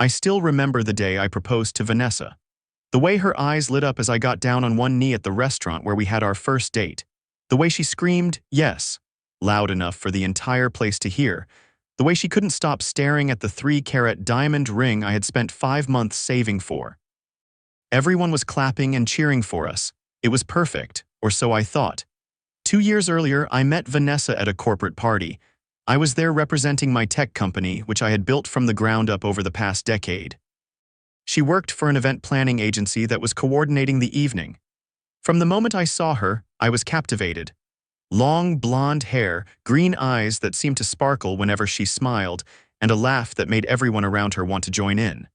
I still remember the day I proposed to Vanessa. The way her eyes lit up as I got down on one knee at the restaurant where we had our first date. The way she screamed, "Yes," loud enough for the entire place to hear. The way she couldn't stop staring at the 3-carat diamond ring I had spent 5 months saving for. Everyone was clapping and cheering for us. It was perfect, or so I thought. 2 years earlier, I met Vanessa at a corporate party. I was there representing my tech company, which I had built from the ground up over the past decade. She worked for an event planning agency that was coordinating the evening. From the moment I saw her, I was captivated. Long blonde hair, green eyes that seemed to sparkle whenever she smiled, and a laugh that made everyone around her want to join in.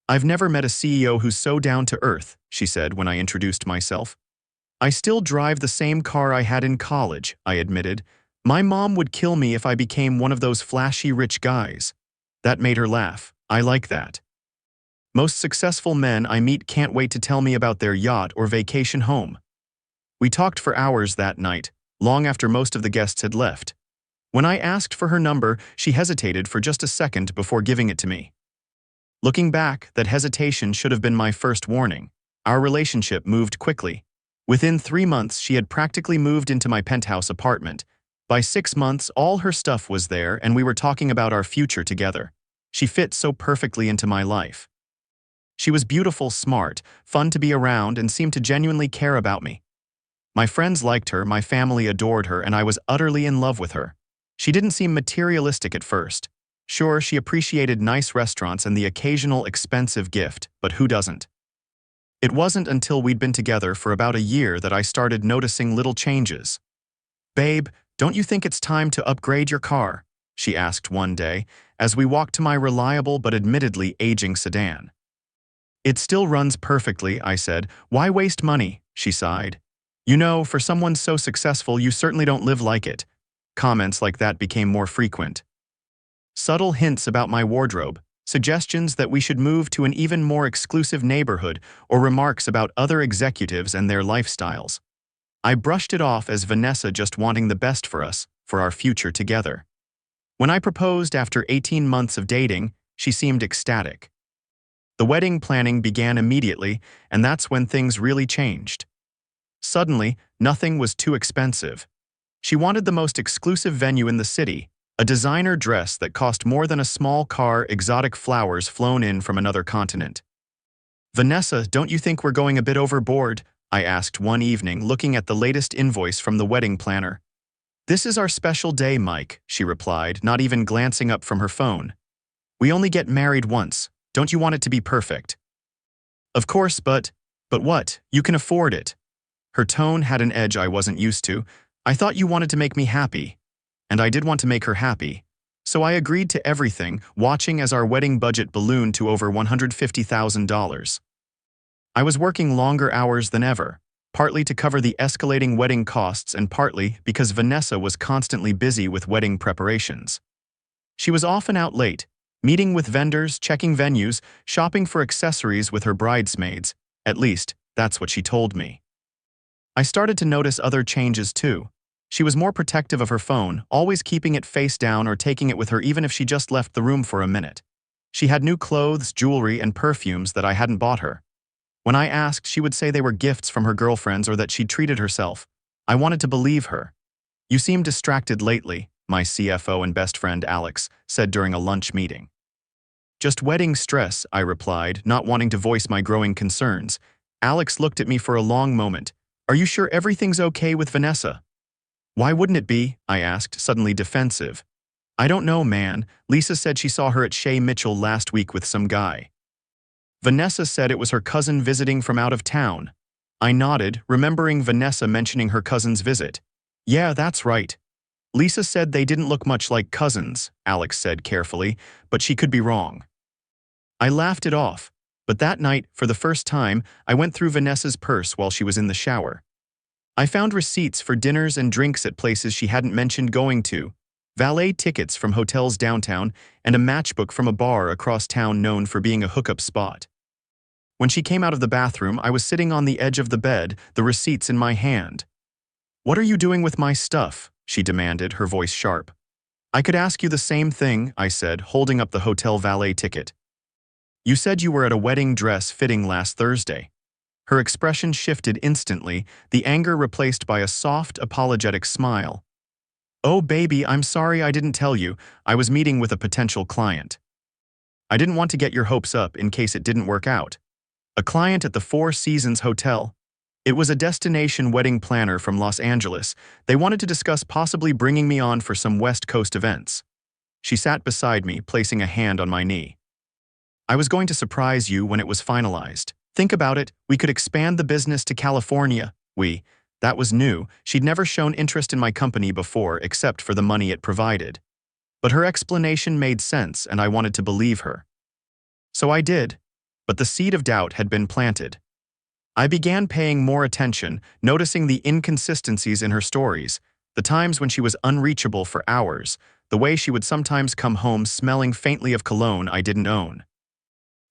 "I've never met a CEO who's so down to earth," she said when I introduced myself. "I still drive the same car I had in college," I admitted. "My mom would kill me if I became one of those flashy rich guys." That made her laugh. I like that. Most successful men I meet can't wait to tell me about their yacht or vacation home. We talked for hours that night, long after most of the guests had left. When I asked for her number, she hesitated for just a second before giving it to me. Looking back, that hesitation should have been my first warning. Our relationship moved quickly. Within 3 months, she had practically moved into my penthouse apartment. By 6 months, all her stuff was there, and we were talking about our future together. She fit so perfectly into my life. She was beautiful, smart, fun to be around, and seemed to genuinely care about me. My friends liked her, my family adored her, and I was utterly in love with her. She didn't seem materialistic at first. Sure, she appreciated nice restaurants and the occasional expensive gift, but who doesn't? It wasn't until we'd been together for about a year that I started noticing little changes. "Babe, don't you think it's time to upgrade your car?" she asked one day, as we walked to my reliable but admittedly aging sedan. "It still runs perfectly," I said. "Why waste money?" she sighed. "You know, for someone so successful, you certainly don't live like it." Comments like that became more frequent. Subtle hints about my wardrobe, suggestions that we should move to an even more exclusive neighborhood, or remarks about other executives and their lifestyles. I brushed it off as Vanessa just wanting the best for us, for our future together. When I proposed after 18 months of dating, she seemed ecstatic. The wedding planning began immediately, and that's when things really changed. Suddenly, nothing was too expensive. She wanted the most exclusive venue in the city, a designer dress that cost more than a small car, exotic flowers flown in from another continent. "Vanessa, don't you think we're going a bit overboard?" I asked one evening, looking at the latest invoice from the wedding planner. "This is our special day, Mike," she replied, not even glancing up from her phone. "We only get married once. Don't you want it to be perfect?" "Of course, but what? You can afford it." Her tone had an edge I wasn't used to. "I thought you wanted to make me happy." And I did want to make her happy. So I agreed to everything, watching as our wedding budget ballooned to over $150,000. I was working longer hours than ever, partly to cover the escalating wedding costs and partly because Vanessa was constantly busy with wedding preparations. She was often out late, meeting with vendors, checking venues, shopping for accessories with her bridesmaids. At least, that's what she told me. I started to notice other changes too. She was more protective of her phone, always keeping it face down or taking it with her even if she just left the room for a minute. She had new clothes, jewelry, and perfumes that I hadn't bought her. When I asked, she would say they were gifts from her girlfriends or that she'd treated herself. I wanted to believe her. "You seem distracted lately," my CFO and best friend Alex said during a lunch meeting. "Just wedding stress," I replied, not wanting to voice my growing concerns. Alex looked at me for a long moment. "Are you sure everything's okay with Vanessa?" "Why wouldn't it be?" I asked, suddenly defensive. "I don't know, man. Lisa said she saw her at Shay Mitchell last week with some guy." Vanessa said it was her cousin visiting from out of town. I nodded, remembering Vanessa mentioning her cousin's visit. "Yeah, that's right." "Lisa said they didn't look much like cousins," Alex said carefully, "but she could be wrong." I laughed it off, but that night, for the first time, I went through Vanessa's purse while she was in the shower. I found receipts for dinners and drinks at places she hadn't mentioned going to, valet tickets from hotels downtown, and a matchbook from a bar across town known for being a hookup spot. When she came out of the bathroom, I was sitting on the edge of the bed, the receipts in my hand. "What are you doing with my stuff?" she demanded, her voice sharp. "I could ask you the same thing," I said, holding up the hotel valet ticket. You said you were at a wedding dress fitting last Thursday. Her expression shifted instantly, the anger replaced by a soft, apologetic smile. Oh, baby, I'm sorry I didn't tell you. I was meeting with a potential client. I didn't want to get your hopes up in case it didn't work out. A client at the Four Seasons Hotel. It was a destination wedding planner from Los Angeles. They wanted to discuss possibly bringing me on for some West Coast events. She sat beside me, placing a hand on my knee. I was going to surprise you when it was finalized. Think about it, we could expand the business to California. That was new. She'd never shown interest in my company before except for the money it provided. But her explanation made sense and I wanted to believe her. So I did, but the seed of doubt had been planted. I began paying more attention, noticing the inconsistencies in her stories, the times when she was unreachable for hours, the way she would sometimes come home smelling faintly of cologne I didn't own.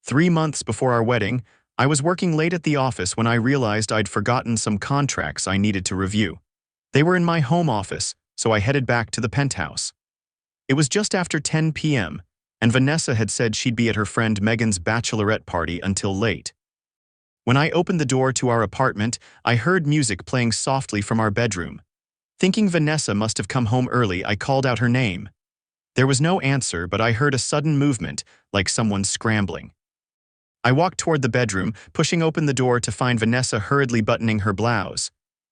3 months before our wedding, I was working late at the office when I realized I'd forgotten some contracts I needed to review. They were in my home office, so I headed back to the penthouse. It was just after 10 p.m., and Vanessa had said she'd be at her friend Megan's bachelorette party until late. When I opened the door to our apartment, I heard music playing softly from our bedroom. Thinking Vanessa must have come home early, I called out her name. There was no answer, but I heard a sudden movement, like someone scrambling. I walked toward the bedroom, pushing open the door to find Vanessa hurriedly buttoning her blouse.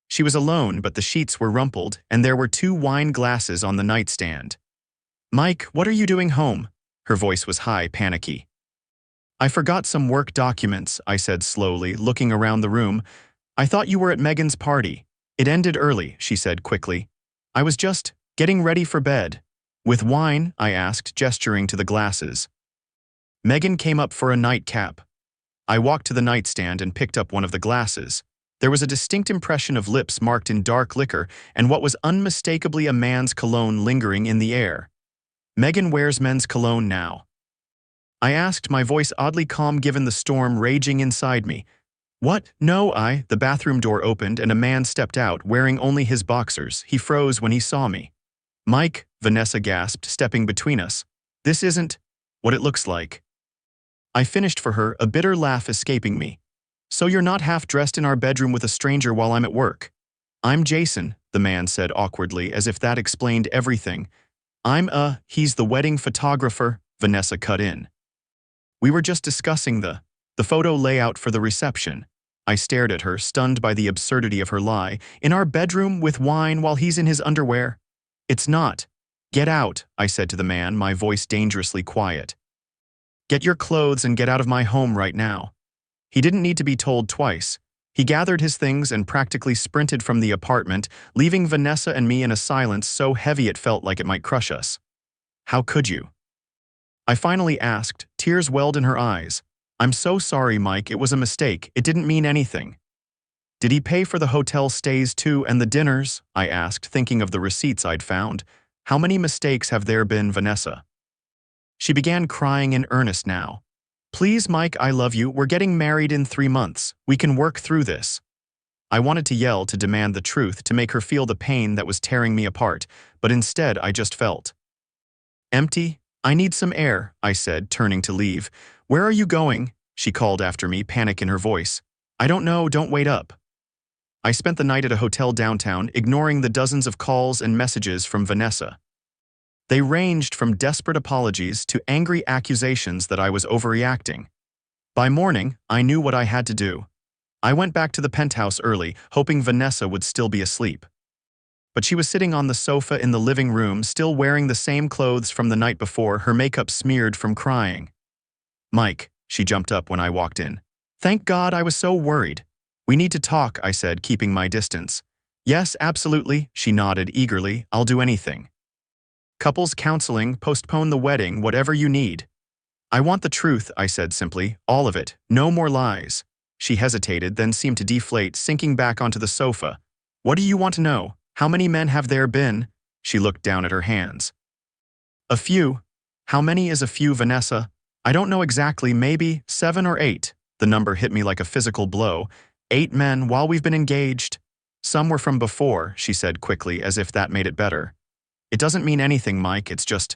She was alone, but the sheets were rumpled, and there were 2 wine glasses on the nightstand. Mike, what are you doing home? Her voice was high, panicky. I forgot some work documents, I said slowly, looking around the room. I thought you were at Megan's party. It ended early, she said quickly. I was just getting ready for bed. With wine? I asked, gesturing to the glasses. Megan came up for a nightcap. I walked to the nightstand and picked up one of the glasses. There was a distinct impression of lips marked in dark liquor and what was unmistakably a man's cologne lingering in the air. Megan wears men's cologne now. I asked, my voice oddly calm given the storm raging inside me. What? No, The bathroom door opened and a man stepped out, wearing only his boxers. He froze when he saw me. Mike, Vanessa gasped, stepping between us. This isn't what it looks like. I finished for her, a bitter laugh escaping me. So you're not half-dressed in our bedroom with a stranger while I'm at work? I'm Jason, the man said awkwardly, as if that explained everything. He's the wedding photographer, Vanessa cut in. We were just discussing the photo layout for the reception. I stared at her, stunned by the absurdity of her lie. In our bedroom with wine while he's in his underwear? It's not. Get out, I said to the man, my voice dangerously quiet. Get your clothes and get out of my home right now. He didn't need to be told twice. He gathered his things and practically sprinted from the apartment, leaving Vanessa and me in a silence so heavy it felt like it might crush us. How could you? I finally asked, tears welled in her eyes. I'm so sorry, Mike, it was a mistake. It didn't mean anything. Did he pay for the hotel stays too and the dinners? I asked, thinking of the receipts I'd found. How many mistakes have there been, Vanessa? She began crying in earnest now. Please, Mike, I love you. We're getting married in 3 months. We can work through this. I wanted to yell, to demand the truth, to make her feel the pain that was tearing me apart, but instead I just felt empty. I need some air, I said, turning to leave. Where are you going? She called after me, panic in her voice. I don't know, don't wait up. I spent the night at a hotel downtown, ignoring the dozens of calls and messages from Vanessa. They ranged from desperate apologies to angry accusations that I was overreacting. By morning, I knew what I had to do. I went back to the penthouse early, hoping Vanessa would still be asleep. But she was sitting on the sofa in the living room, still wearing the same clothes from the night before, her makeup smeared from crying. Mike, she jumped up when I walked in. Thank God, I was so worried. We need to talk, I said, keeping my distance. Yes, absolutely, she nodded eagerly. I'll do anything. Couples counseling, postpone the wedding, whatever you need. I want the truth, I said simply, all of it, no more lies. She hesitated, then seemed to deflate, sinking back onto the sofa. What do you want to know? How many men have there been? She looked down at her hands. A few. How many is a few, Vanessa? I don't know exactly, maybe 7 or 8. The number hit me like a physical blow. 8 men while we've been engaged. Some were from before, she said quickly, as if that made it better. It doesn't mean anything, Mike, it's just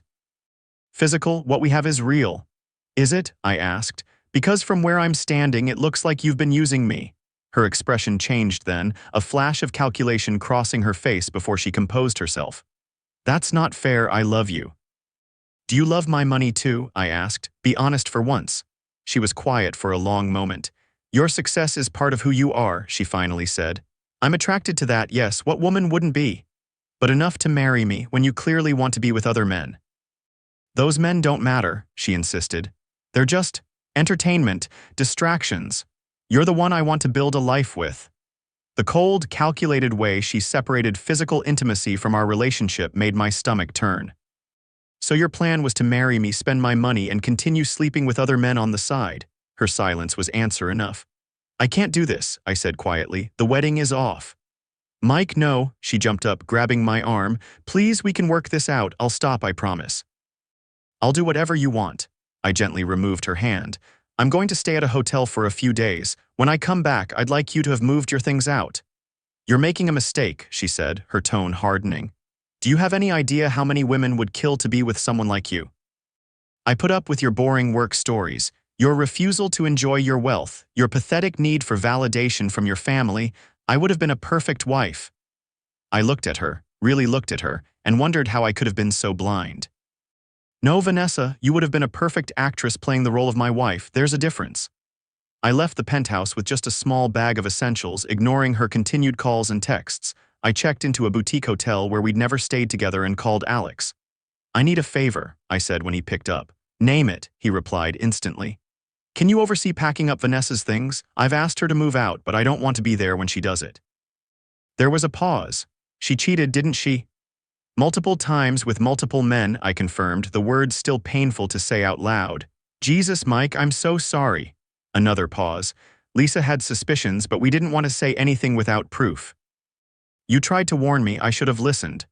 physical. What we have is real. Is it? I asked. Because from where I'm standing, it looks like you've been using me. Her expression changed then, a flash of calculation crossing her face before she composed herself. That's not fair, I love you. Do you love my money too? I asked. Be honest for once. She was quiet for a long moment. Your success is part of who you are, she finally said. I'm attracted to that, yes, what woman wouldn't be? But enough to marry me when you clearly want to be with other men. Those men don't matter, she insisted. They're just entertainment, distractions. You're the one I want to build a life with. The cold, calculated way she separated physical intimacy from our relationship made my stomach turn. So your plan was to marry me, spend my money, and continue sleeping with other men on the side. Her silence was answer enough. I can't do this, I said quietly. The wedding is off. Mike, no, she jumped up, grabbing my arm. Please, we can work this out. I'll stop, I promise. I'll do whatever you want. I gently removed her hand. I'm going to stay at a hotel for a few days. When I come back, I'd like you to have moved your things out. You're making a mistake, she said, her tone hardening. Do you have any idea how many women would kill to be with someone like you? I put up with your boring work stories, your refusal to enjoy your wealth, your pathetic need for validation from your family. I would have been a perfect wife. I looked at her, really looked at her, and wondered how I could have been so blind. No, Vanessa, you would have been a perfect actress playing the role of my wife. There's a difference. I left the penthouse with just a small bag of essentials, ignoring her continued calls and texts. I checked into a boutique hotel where we'd never stayed together and called Alex. I need a favor, I said when he picked up. Name it, he replied instantly. Can you oversee packing up Vanessa's things? I've asked her to move out, but I don't want to be there when she does it. There was a pause. She cheated, didn't she? Multiple times with multiple men, I confirmed, the words still painful to say out loud. Jesus, Mike, I'm so sorry. Another pause. Lisa had suspicions, but we didn't want to say anything without proof. You tried to warn me, I should have listened.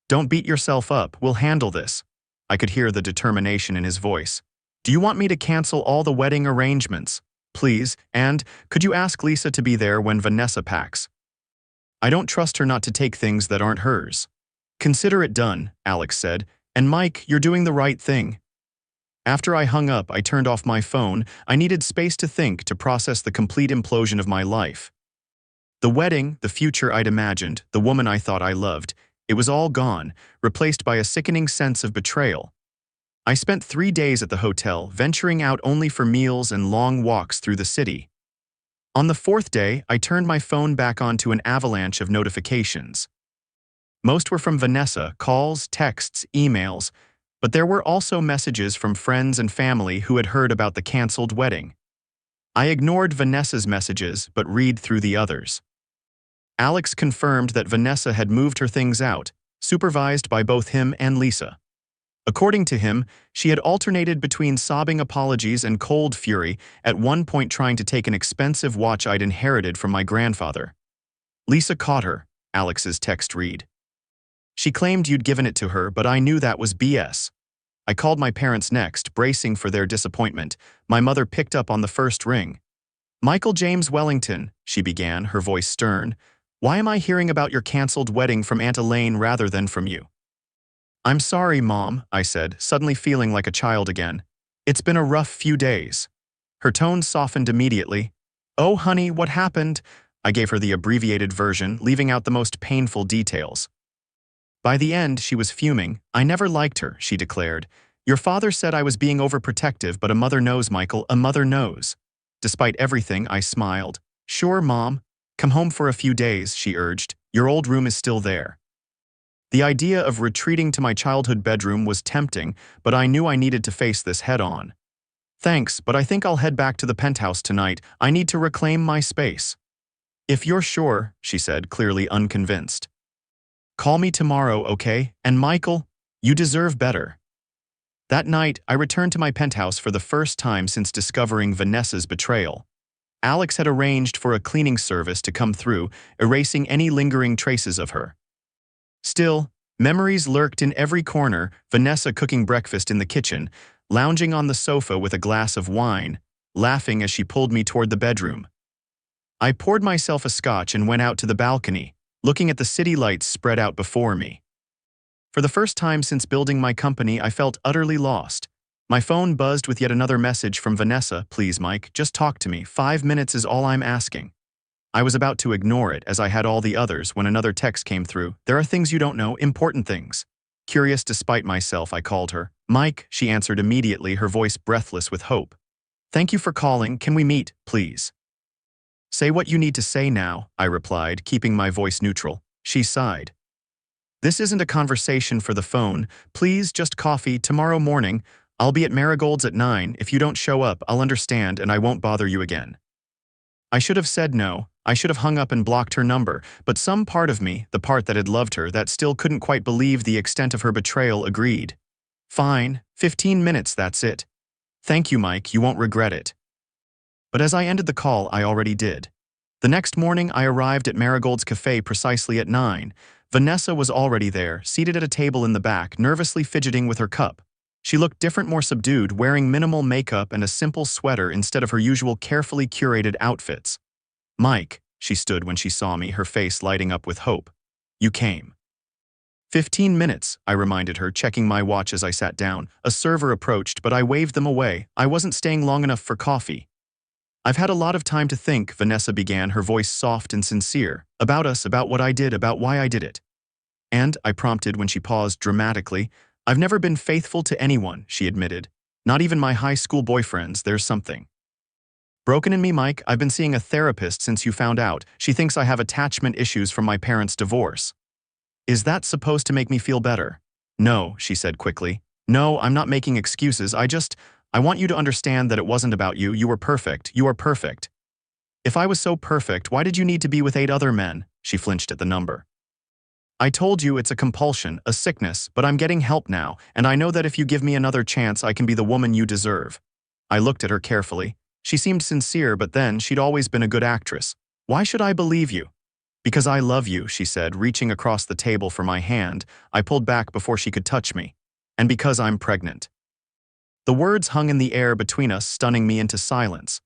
Don't beat yourself up, we'll handle this. I could hear the determination in his voice. Do you want me to cancel all the wedding arrangements? Please, and could you ask Lisa to be there when Vanessa packs? I don't trust her not to take things that aren't hers. Consider it done, Alex said, and Mike, you're doing the right thing. After I hung up, I turned off my phone. I needed space to think, to process the complete implosion of my life. The wedding, the future I'd imagined, the woman I thought I loved, it was all gone, replaced by a sickening sense of betrayal. I spent 3 days at the hotel, venturing out only for meals and long walks through the city. On the 4th day, I turned my phone back on to an avalanche of notifications. Most were from Vanessa, calls, texts, emails, but there were also messages from friends and family who had heard about the canceled wedding. I ignored Vanessa's messages, but read through the others. Alex confirmed that Vanessa had moved her things out, supervised by both him and Lisa. According to him, she had alternated between sobbing apologies and cold fury, at one point trying to take an expensive watch I'd inherited from my grandfather. Lisa caught her, Alex's text read. She claimed you'd given it to her, but I knew that was BS. I called my parents next, bracing for their disappointment. My mother picked up on the first ring. Michael James Wellington, she began, her voice stern. Why am I hearing about your canceled wedding from Aunt Elaine rather than from you? I'm sorry, Mom, I said, suddenly feeling like a child again. It's been a rough few days. Her tone softened immediately. Oh, honey, what happened? I gave her the abbreviated version, leaving out the most painful details. By the end, she was fuming. I never liked her, she declared. Your father said I was being overprotective, but a mother knows, Michael, a mother knows. Despite everything, I smiled. Sure, Mom. Come home for a few days, she urged. Your old room is still there. The idea of retreating to my childhood bedroom was tempting, but I knew I needed to face this head-on. Thanks, but I think I'll head back to the penthouse tonight. I need to reclaim my space. If you're sure, she said, clearly unconvinced. Call me tomorrow, okay? And Michael, you deserve better. That night, I returned to my penthouse for the first time since discovering Vanessa's betrayal. Alex had arranged for a cleaning service to come through, erasing any lingering traces of her. Still, memories lurked in every corner, Vanessa cooking breakfast in the kitchen, lounging on the sofa with a glass of wine, laughing as she pulled me toward the bedroom. I poured myself a scotch and went out to the balcony, looking at the city lights spread out before me. For the first time since building my company, I felt utterly lost. My phone buzzed with yet another message from Vanessa. Please, Mike, just talk to me. 5 minutes is all I'm asking. I was about to ignore it as I had all the others when another text came through. There are things you don't know, important things. Curious despite myself, I called her. Mike, she answered immediately, her voice breathless with hope. Thank you for calling. Can we meet, please? Say what you need to say now, I replied, keeping my voice neutral. She sighed. This isn't a conversation for the phone. Please, just coffee. Tomorrow morning, I'll be at Marigold's at 9. If you don't show up, I'll understand and I won't bother you again. I should have said no. I should have hung up and blocked her number, but some part of me, the part that had loved her, that still couldn't quite believe the extent of her betrayal, agreed. Fine, 15 minutes, that's it. Thank you, Mike, you won't regret it. But as I ended the call, I already did. The next morning, I arrived at Marigold's Cafe precisely at 9. Vanessa was already there, seated at a table in the back, nervously fidgeting with her cup. She looked different, more subdued, wearing minimal makeup and a simple sweater instead of her usual carefully curated outfits. Mike, she stood when she saw me, her face lighting up with hope. You came. 15 minutes, I reminded her, checking my watch as I sat down. A server approached, but I waved them away. I wasn't staying long enough for coffee. I've had a lot of time to think, Vanessa began, her voice soft and sincere. About us, about what I did, about why I did it. And, I prompted when she paused dramatically, I've never been faithful to anyone, she admitted. Not even my high school boyfriends, there's something broken in me, Mike. I've been seeing a therapist since you found out. She thinks I have attachment issues from my parents' divorce. Is that supposed to make me feel better? No, she said quickly. No, I'm not making excuses. I want you to understand that it wasn't about you. You were perfect. You are perfect. If I was so perfect, why did you need to be with 8 other men? She flinched at the number. I told you it's a compulsion, a sickness, but I'm getting help now, and I know that if you give me another chance, I can be the woman you deserve. I looked at her carefully. She seemed sincere, but then she'd always been a good actress. Why should I believe you? Because I love you, she said, reaching across the table for my hand. I pulled back before she could touch me. And because I'm pregnant. The words hung in the air between us, stunning me into silence.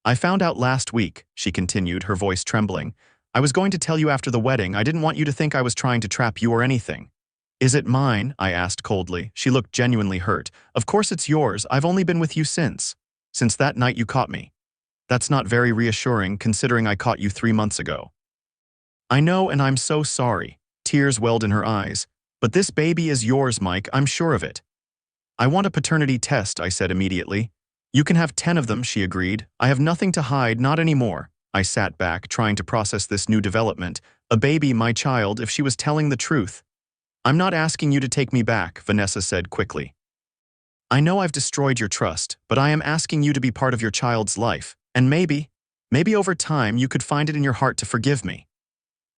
I found out last week, she continued, her voice trembling. I was going to tell you after the wedding. I didn't want you to think I was trying to trap you or anything. Is it mine? I asked coldly. She looked genuinely hurt. Of course it's yours. I've only been with you since that night you caught me. That's not very reassuring, considering I caught you 3 months ago. I know, and I'm so sorry. Tears welled in her eyes. But this baby is yours, Mike. I'm sure of it. I want a paternity test, I said immediately. You can have 10 of them, she agreed. I have nothing to hide, not anymore. I sat back, trying to process this new development. A baby, my child, if she was telling the truth. I'm not asking you to take me back, Vanessa said quickly. I know I've destroyed your trust, but I am asking you to be part of your child's life, and maybe over time you could find it in your heart to forgive me.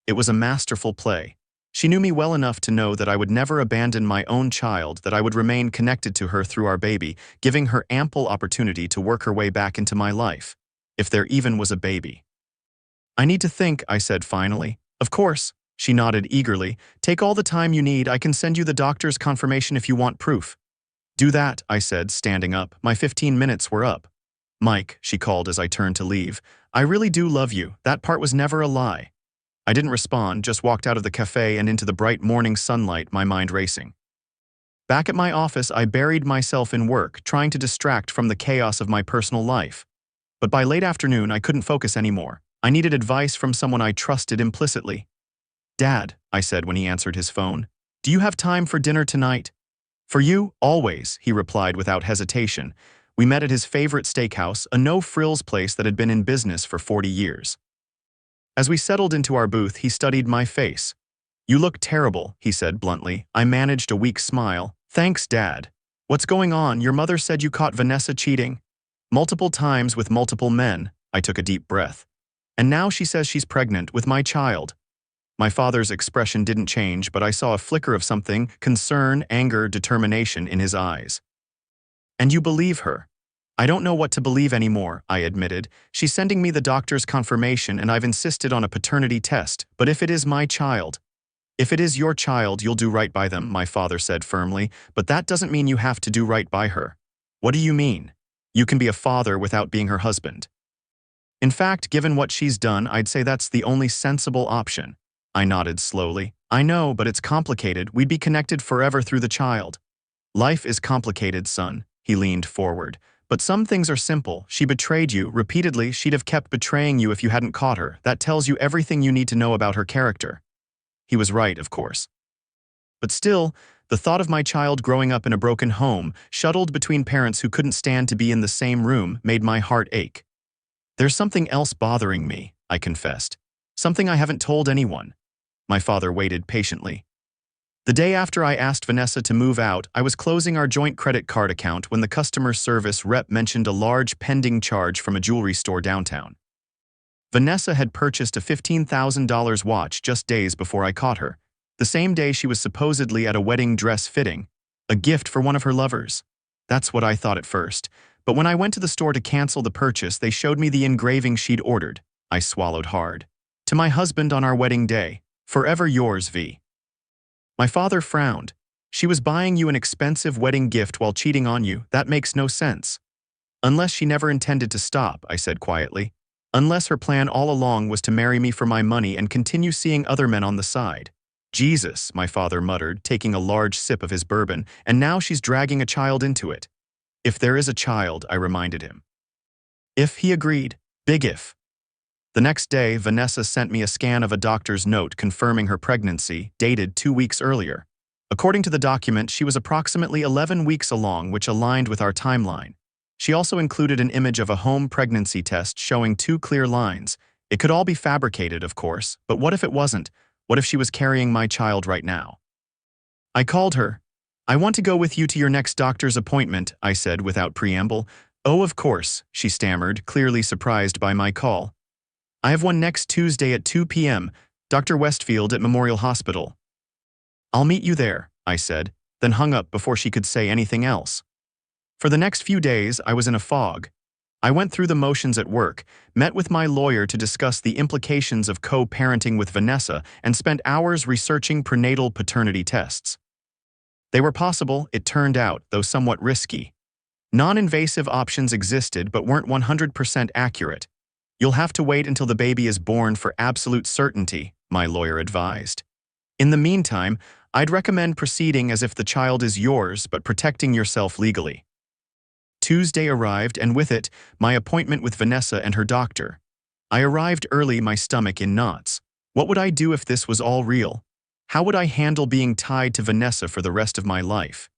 It was a masterful play. She knew me well enough to know that I would never abandon my own child, that I would remain connected to her through our baby, giving her ample opportunity to work her way back into my life, if there even was a baby. I need to think, I said finally. Of course, she nodded eagerly. Take all the time you need. I can send you the doctor's confirmation if you want proof. Do that, I said, standing up. My 15 minutes were up. Mike, she called as I turned to leave. I really do love you. That part was never a lie. I didn't respond, just walked out of the cafe and into the bright morning sunlight, my mind racing. Back at my office, I buried myself in work, trying to distract from the chaos of my personal life. But by late afternoon, I couldn't focus anymore. I needed advice from someone I trusted implicitly. Dad, I said when he answered his phone, do you have time for dinner tonight? For you, always, he replied without hesitation. We met at his favorite steakhouse, a no-frills place that had been in business for 40 years. As we settled into our booth, he studied my face. You look terrible, he said bluntly. I managed a weak smile. Thanks, Dad. What's going on? Your mother said you caught Vanessa cheating. Multiple times with multiple men. I took a deep breath. And now she says she's pregnant with my child. My father's expression didn't change, but I saw a flicker of something, concern, anger, determination in his eyes. And you believe her? I don't know what to believe anymore, I admitted. She's sending me the doctor's confirmation and I've insisted on a paternity test. But if it is my child, if it is your child, you'll do right by them, my father said firmly. But that doesn't mean you have to do right by her. What do you mean? You can be a father without being her husband. In fact, given what she's done, I'd say that's the only sensible option. I nodded slowly. I know, but it's complicated. We'd be connected forever through the child. Life is complicated, son, He leaned forward. But some things are simple. She betrayed you repeatedly. She'd have kept betraying you if you hadn't caught her. That tells you everything you need to know about her character. He was right, of course. But still, the thought of my child growing up in a broken home, shuttled between parents who couldn't stand to be in the same room, made my heart ache. There's something else bothering me, I confessed. Something I haven't told anyone. My father waited patiently. The day after I asked Vanessa to move out, I was closing our joint credit card account when the customer service rep mentioned a large pending charge from a jewelry store downtown. Vanessa had purchased a $15,000 watch just days before I caught her, the same day she was supposedly at a wedding dress fitting, a gift for one of her lovers. That's what I thought at first, but when I went to the store to cancel the purchase, they showed me the engraving she'd ordered. I swallowed hard. To my husband on our wedding day, forever yours, V. My father frowned. She was buying you an expensive wedding gift while cheating on you. That makes no sense. Unless she never intended to stop, I said quietly. Unless her plan all along was to marry me for my money and continue seeing other men on the side. Jesus, my father muttered, taking a large sip of his bourbon, and now she's dragging a child into it. If there is a child, I reminded him. If, he agreed. Big if. The next day, Vanessa sent me a scan of a doctor's note confirming her pregnancy, dated 2 weeks earlier. According to the document, she was approximately 11 weeks along, which aligned with our timeline. She also included an image of a home pregnancy test showing 2 clear lines. It could all be fabricated, of course, but what if it wasn't? What if she was carrying my child right now? I called her. I want to go with you to your next doctor's appointment, I said without preamble. Oh, of course, she stammered, clearly surprised by my call. I have one next Tuesday at 2 p.m., Dr. Westfield at Memorial Hospital. I'll meet you there, I said, then hung up before she could say anything else. For the next few days, I was in a fog. I went through the motions at work, met with my lawyer to discuss the implications of co-parenting with Vanessa, and spent hours researching prenatal paternity tests. They were possible, it turned out, though somewhat risky. Non-invasive options existed but weren't 100% accurate. You'll have to wait until the baby is born for absolute certainty, my lawyer advised. In the meantime, I'd recommend proceeding as if the child is yours but protecting yourself legally. Tuesday arrived, and with it, my appointment with Vanessa and her doctor. I arrived early, my stomach in knots. What would I do if this was all real? How would I handle being tied to Vanessa for the rest of my life?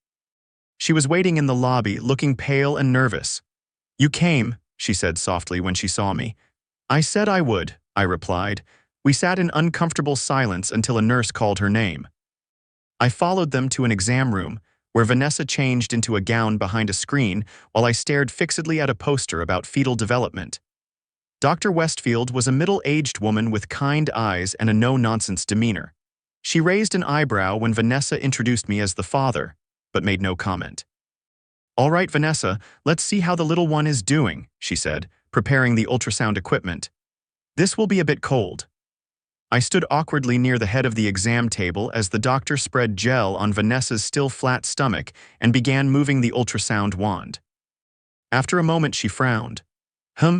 She was waiting in the lobby, looking pale and nervous. You came, she said softly when she saw me. I said I would, I replied. We sat in uncomfortable silence until a nurse called her name. I followed them to an exam room, where Vanessa changed into a gown behind a screen while I stared fixedly at a poster about fetal development. Dr. Westfield was a middle-aged woman with kind eyes and a no-nonsense demeanor. She raised an eyebrow when Vanessa introduced me as the father, but made no comment. All right, Vanessa, let's see how the little one is doing, she said, preparing the ultrasound equipment. This will be a bit cold. I stood awkwardly near the head of the exam table as the doctor spread gel on Vanessa's still flat stomach and began moving the ultrasound wand. After a moment, she frowned.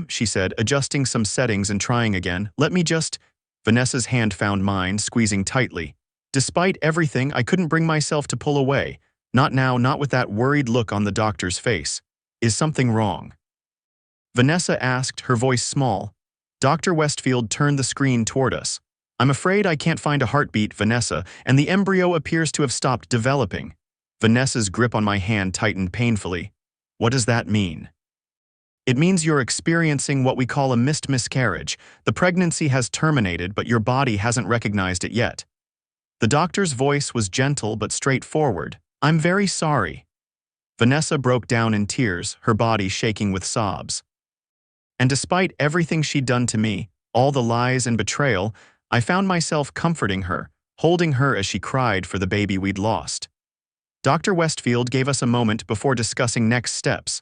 She said, adjusting some settings and trying again. Let me just... Vanessa's hand found mine, squeezing tightly. Despite everything, I couldn't bring myself to pull away. Not now, not with that worried look on the doctor's face. Is something wrong? Vanessa asked, her voice small. Dr. Westfield turned the screen toward us. I'm afraid I can't find a heartbeat, Vanessa, and the embryo appears to have stopped developing. Vanessa's grip on my hand tightened painfully. What does that mean? It means you're experiencing what we call a missed miscarriage. The pregnancy has terminated, but your body hasn't recognized it yet. The doctor's voice was gentle but straightforward. I'm very sorry. Vanessa broke down in tears, her body shaking with sobs. And despite everything she'd done to me, all the lies and betrayal, I found myself comforting her, holding her as she cried for the baby we'd lost. Dr. Westfield gave us a moment before discussing next steps.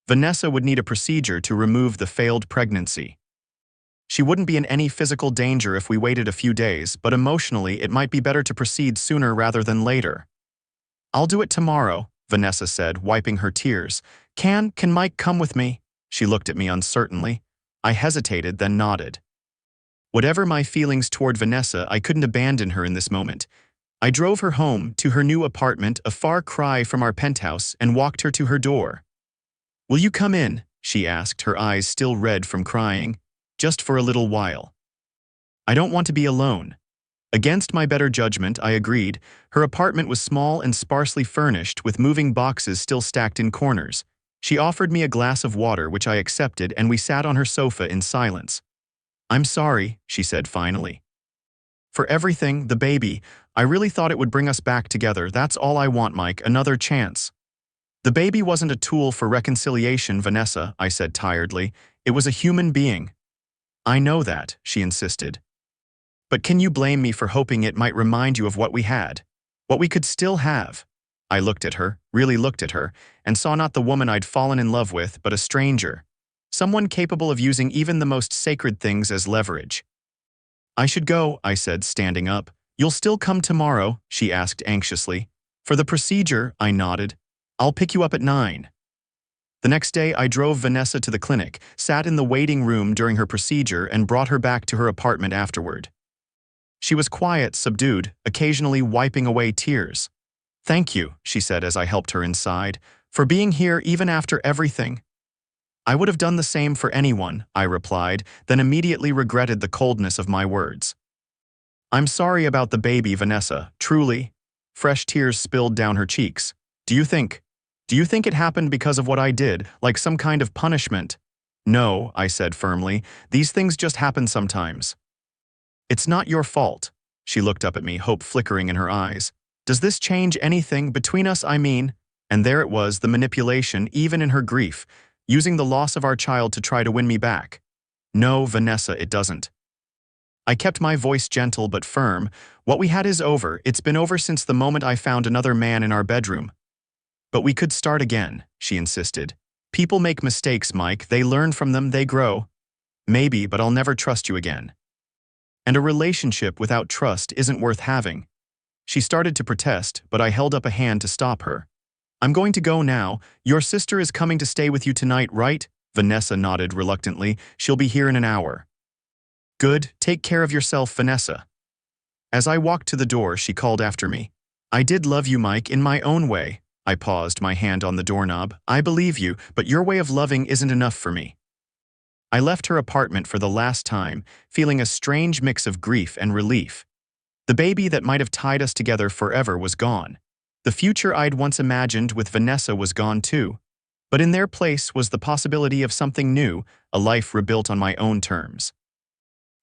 Vanessa would need a procedure to remove the failed pregnancy. She wouldn't be in any physical danger if we waited a few days, but emotionally it might be better to proceed sooner rather than later. I'll do it tomorrow, Vanessa said, wiping her tears. Can Mike come with me? She looked at me uncertainly. I hesitated, then nodded. Whatever my feelings toward Vanessa, I couldn't abandon her in this moment. I drove her home to her new apartment, a far cry from our penthouse, and walked her to her door. "Will you come in?" she asked, her eyes still red from crying. "Just for a little while. I don't want to be alone." Against my better judgment, I agreed. Her apartment was small and sparsely furnished, with moving boxes still stacked in corners. She offered me a glass of water, which I accepted, and we sat on her sofa in silence. "I'm sorry," she said finally. "For everything, the baby. I really thought it would bring us back together. That's all I want, Mike, another chance." "The baby wasn't a tool for reconciliation, Vanessa," I said tiredly. "It was a human being." "I know that," she insisted. "But can you blame me for hoping it might remind you of what we had? What we could still have?" I looked at her, really looked at her, and saw not the woman I'd fallen in love with, but a stranger. Someone capable of using even the most sacred things as leverage. "I should go," I said, standing up. "You'll still come tomorrow?" she asked anxiously. "For the procedure," I nodded. "I'll pick you up at 9. The next day, I drove Vanessa to the clinic, sat in the waiting room during her procedure, and brought her back to her apartment afterward. She was quiet, subdued, occasionally wiping away tears. "Thank you," she said as I helped her inside, "for being here even after everything." "I would have done the same for anyone," I replied, then immediately regretted the coldness of my words. "I'm sorry about the baby, Vanessa, truly." Fresh tears spilled down her cheeks. Do you think it happened because of what I did, like some kind of punishment?" "No," I said firmly. "These things just happen sometimes." "It's not your fault." She looked up at me, hope flickering in her eyes. "Does this change anything between us, I mean?" And there it was, the manipulation, even in her grief, using the loss of our child to try to win me back. "No, Vanessa, it doesn't." I kept my voice gentle but firm. "What we had is over. It's been over since the moment I found another man in our bedroom." "But we could start again," she insisted. "People make mistakes, Mike. They learn from them, they grow." "Maybe, but I'll never trust you again. And a relationship without trust isn't worth having." She started to protest, but I held up a hand to stop her. "I'm going to go now. Your sister is coming to stay with you tonight, right?" Vanessa nodded reluctantly. "She'll be here in an hour." "Good. Take care of yourself, Vanessa." As I walked to the door, she called after me. "I did love you, Mike, in my own way." I paused, my hand on the doorknob. "I believe you, but your way of loving isn't enough for me." I left her apartment for the last time, feeling a strange mix of grief and relief. The baby that might have tied us together forever was gone. The future I'd once imagined with Vanessa was gone too. But in their place was the possibility of something new, a life rebuilt on my own terms.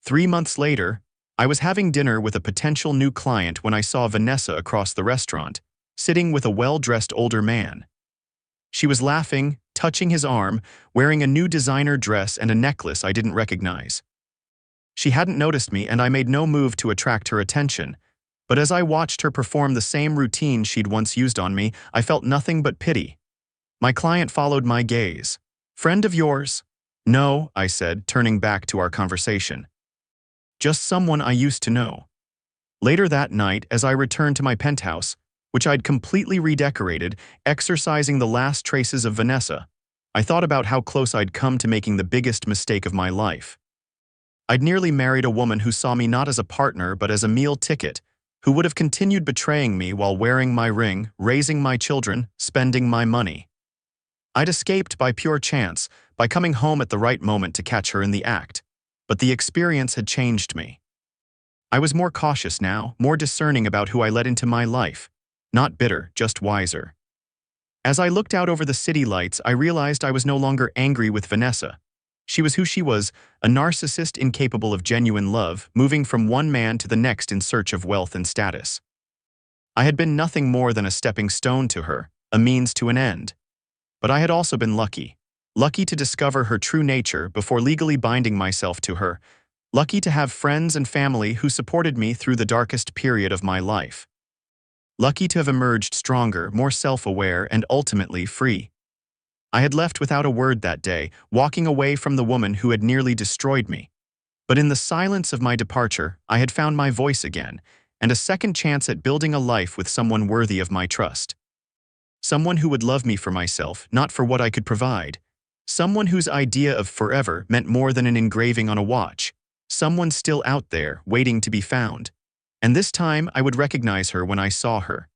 3 months later, I was having dinner with a potential new client when I saw Vanessa across the restaurant, sitting with a well-dressed older man. She was laughing, touching his arm, wearing a new designer dress and a necklace I didn't recognize. She hadn't noticed me, and I made no move to attract her attention. But as I watched her perform the same routine she'd once used on me, I felt nothing but pity. My client followed my gaze. "Friend of yours?" "No," I said, turning back to our conversation. "Just someone I used to know." Later that night, as I returned to my penthouse, which I'd completely redecorated, exorcising the last traces of Vanessa, I thought about how close I'd come to making the biggest mistake of my life. I'd nearly married a woman who saw me not as a partner but as a meal ticket, who would have continued betraying me while wearing my ring, raising my children, spending my money. I'd escaped by pure chance, by coming home at the right moment to catch her in the act. But the experience had changed me. I was more cautious now, more discerning about who I let into my life. Not bitter, just wiser. As I looked out over the city lights, I realized I was no longer angry with Vanessa. She was who she was, a narcissist incapable of genuine love, moving from one man to the next in search of wealth and status. I had been nothing more than a stepping stone to her, a means to an end. But I had also been lucky. Lucky to discover her true nature before legally binding myself to her. Lucky to have friends and family who supported me through the darkest period of my life. Lucky to have emerged stronger, more self-aware, and ultimately free. I had left without a word that day, walking away from the woman who had nearly destroyed me. But in the silence of my departure, I had found my voice again, and a second chance at building a life with someone worthy of my trust. Someone who would love me for myself, not for what I could provide. Someone whose idea of forever meant more than an engraving on a watch. Someone still out there, waiting to be found. And this time, I would recognize her when I saw her.